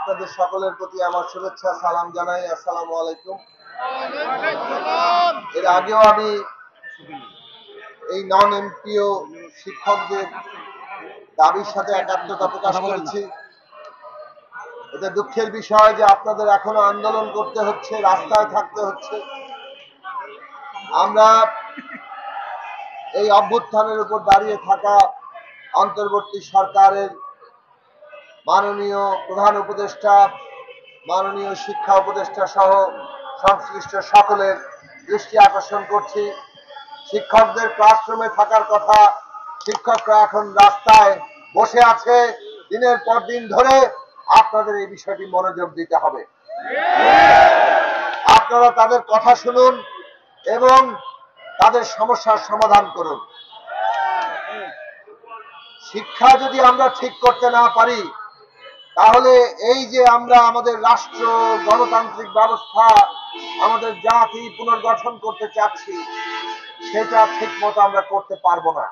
আপনাদের সকলের প্রতি আমার শুভেচ্ছা সালাম জানাই। আসসালামু আলাইকুম। এর আগেও আমি এই নন এমপিও শিক্ষকদের দাবির সাথে একাত্মতা প্রকাশ করেছি। এটা দুঃখের বিষয় যে আপনাদের এখনো আন্দোলন করতে হচ্ছে, রাস্তায় থাকতে হচ্ছে। আমরা এই অভ্যুত্থানের উপর দাঁড়িয়ে থাকা অন্তর্বর্তী সরকারের মাননীয় প্রধান উপদেষ্টা, মাননীয় শিক্ষা উপদেষ্টা সহ সংশ্লিষ্ট সকলের দৃষ্টি আকর্ষণ করছি। শিক্ষকদের ক্লাসরুমে থাকার কথা, শিক্ষকরা এখন রাস্তায় বসে আছে দিনের পর দিন ধরে। আপনাদের এই বিষয়টি মনোযোগ দিতে হবে। আপনারা তাদের কথা শুনুন এবং তাদের সমস্যার সমাধান করুন। শিক্ষা যদি আমরা ঠিক করতে না পারি, তাহলে এই যে আমরা আমাদের রাষ্ট্র, গণতান্ত্রিক ব্যবস্থা, আমাদের জাতি পুনর্গঠন করতে চাচ্ছি, সেটা ঠিক মতো আমরা করতে পারবো না।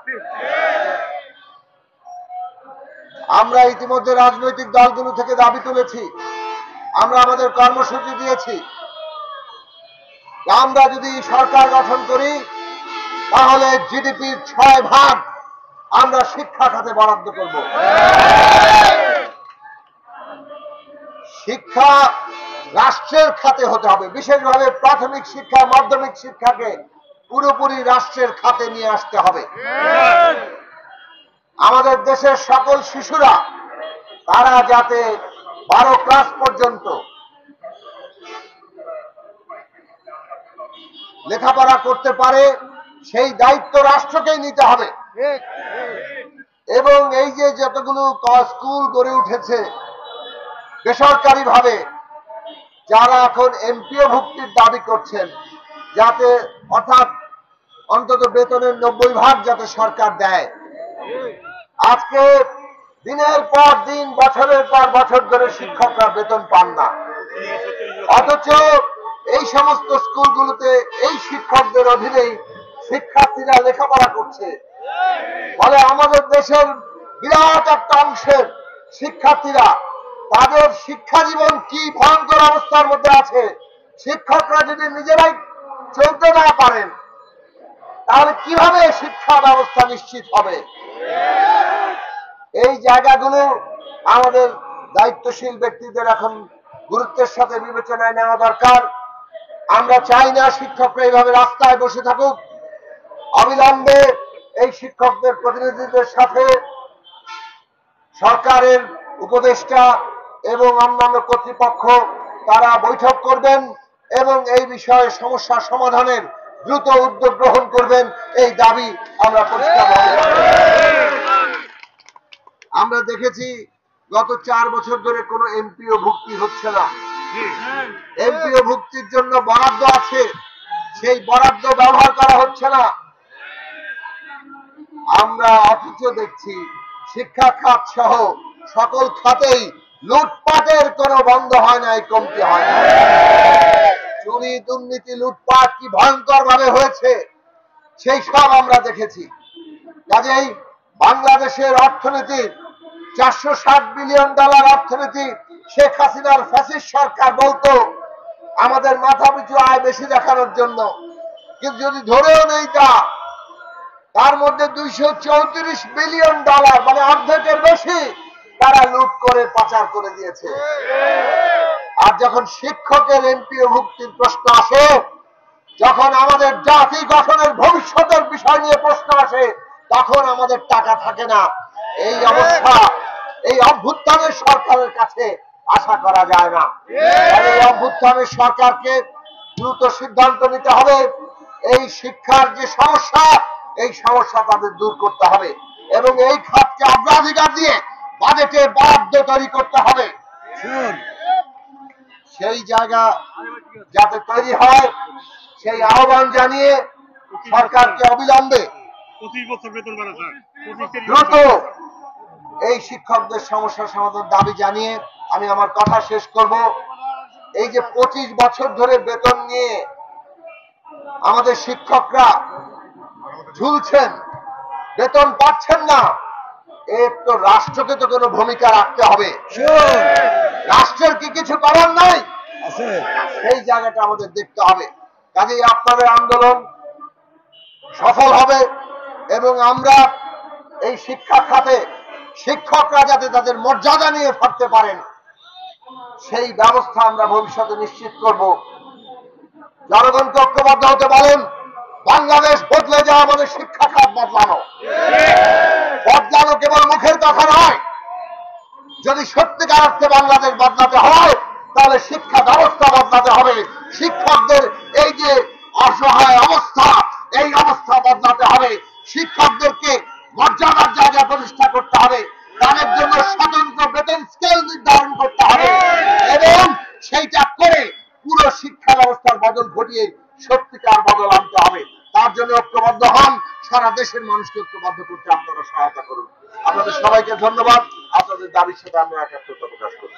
আমরা ইতিমধ্যে রাজনৈতিক দলগুলো থেকে দাবি তুলেছি, আমরা আমাদের কর্মসূচি দিয়েছি। আমরা যদি সরকার গঠন করি, তাহলে জিডিপির 6 ভাগ আমরা শিক্ষা খাতে বরাদ্দ করব। শিক্ষা রাষ্ট্রের খাতে হতে হবে। বিশেষভাবে প্রাথমিক শিক্ষা, মাধ্যমিক শিক্ষাকে পুরোপুরি রাষ্ট্রের খাতে নিয়ে আসতে হবে। আমাদের দেশের সকল শিশুরা তারা যাতে 12 ক্লাস পর্যন্ত লেখাপড়া করতে পারে, সেই দায়িত্ব রাষ্ট্রকেই নিতে হবে। এবং এই যে যতগুলো স্কুল গড়ে উঠেছে বেসরকারি ভাবে, যারা এখন এমপিও ভুক্তির দাবি করছেন, যাতে অর্থাৎ অন্তত বেতনের 90 ভাগ যাতে সরকার দেয়। আজকে দিনের পর দিন, বছরের পর বছর ধরে শিক্ষকরা বেতন পান না, অথচ এই সমস্ত স্কুলগুলোতে এই শিক্ষকদের অধীনেই শিক্ষার্থীরা লেখাপড়া করছে। ফলে আমাদের দেশের বিরাট একটা অংশের শিক্ষার্থীরা, তাদের শিক্ষা জীবন কি ভয়ঙ্কর অবস্থার মধ্যে আছে। শিক্ষকরা যদি নিজেরাই চলতে না পারেন, তাহলে কিভাবে শিক্ষা ব্যবস্থা নিশ্চিত হবে? এই জায়গাগুলো আমাদের দায়িত্বশীল ব্যক্তিদের এখন গুরুত্বের সাথে বিবেচনায় নেওয়া দরকার। আমরা চাই না শিক্ষকরা এইভাবে রাস্তায় বসে থাকুক। অবিলম্বে এই শিক্ষকদের প্রতিনিধিদের সাথে সরকারের উপদেষ্টা এবং অন্যান্য কর্তৃপক্ষ তারা বৈঠক করবেন এবং এই বিষয়ে সমস্যা সমাধানের দ্রুত উদ্যোগ গ্রহণ করবেন। এই দাবি আমরা পরিষ্কারভাবে আমরা দেখেছি গত 4 বছর ধরে কোনো এমপিও ভুক্তি হচ্ছে না। এমপিও ভুক্তির জন্য বরাদ্দ আছে, সেই বরাদ্দ ব্যবহার করা হচ্ছে না। আমরা অথচ দেখছি শিক্ষা খাত সহ সকল খাতেই লুটপাটের কোনো বন্ধ হয় নাই, কমতি হয় না। চুরি, দুর্নীতি, লুটপাট কি ভয়ঙ্কর ভাবে হয়েছে সেই সব আমরা দেখেছি। কাজেই বাংলাদেশের অর্থনীতির $460 বিলিয়ন অর্থনীতি শেখ হাসিনার ফ্যাসিস্ট সরকার বলতো আমাদের মাথা পিছু আয় বেশি দেখানোর জন্য, কিন্তু যদি ধরেও নেই তার মধ্যে $234 বিলিয়ন মানে অর্ধেকের বেশি তারা লুট করে পাচার করে দিয়েছে। আর যখন শিক্ষকের এমপিও ভুক্তির প্রশ্ন আসে, যখন আমাদের জাতি গঠনের ভবিষ্যতের বিষয় নিয়ে প্রশ্ন আসে, তখন আমাদের টাকা থাকে না। এই অবস্থা এই অভ্যুত্থানের সরকারের কাছে আশা করা যায় না। এই অভ্যুত্থানের সরকারকে দ্রুত সিদ্ধান্ত নিতে হবে। এই শিক্ষার যে সমস্যা, এই সমস্যা তাদের দূর করতে হবে এবং এই খাতকে অগ্রাধিকার দিয়ে বাজেটে বরাদ্দ তৈরি করতে হবে। সেই জায়গা যাতে তৈরি হয়, সেই আহ্বান জানিয়ে সরকারকে অবিলম্বে দ্রুত এই শিক্ষকদের সমস্যা সমাধানের দাবি জানিয়ে আমি আমার কথা শেষ করব। এই যে 25 বছর ধরে বেতন নিয়ে আমাদের শিক্ষকরা ঝুলছেন, বেতন পাচ্ছেন না, এর তো রাষ্ট্রকে তো কোনো ভূমিকা রাখতে হবে। রাষ্ট্রের সেই জায়গাটা আমাদের দেখতে হবে। কাজেই আপনাদের আন্দোলন সফল হবে এবং আমরা এই শিক্ষা খাতে শিক্ষকরা যাতে তাদের মর্যাদা নিয়ে থাকতে পারেন সেই ব্যবস্থা আমরা ভবিষ্যতে নিশ্চিত করব। জনগণকে ঐক্যবদ্ধ হতে বলেন। বাংলাদেশ বদলে যাওয়া মানে শিক্ষা খাত বদলানো। বদলানো কেবল মুখের কথা নয়, যদি সত্যিকার অর্থে বাংলাদেশ বদলাতে হয় তাহলে শিক্ষা ব্যবস্থা বদলাতে হবে। শিক্ষকদের এই যে অসহায় অবস্থা, এই অবস্থা বদলাতে হবে। শিক্ষকদেরকে মর্যাদার জায়গায় প্রতিষ্ঠা করতে হবে। তাদের জন্য স্বতন্ত্র বেতন স্কেল নির্ধারণ করতে হবে এবং সেইটা করে পুরো শিক্ষা ব্যবস্থার বদল ঘটিয়ে সত্যিকার বদল আনতে হবে। তার জন্য ঐক্যবদ্ধ হন। সারা দেশের মানুষকে ঐক্যবদ্ধ করতে আপনারা সহায়তা করুন। আপনাদের সবাইকে ধন্যবাদ। আপনাদের দাবির সাথে আমরা একাত্মতা প্রকাশ করি।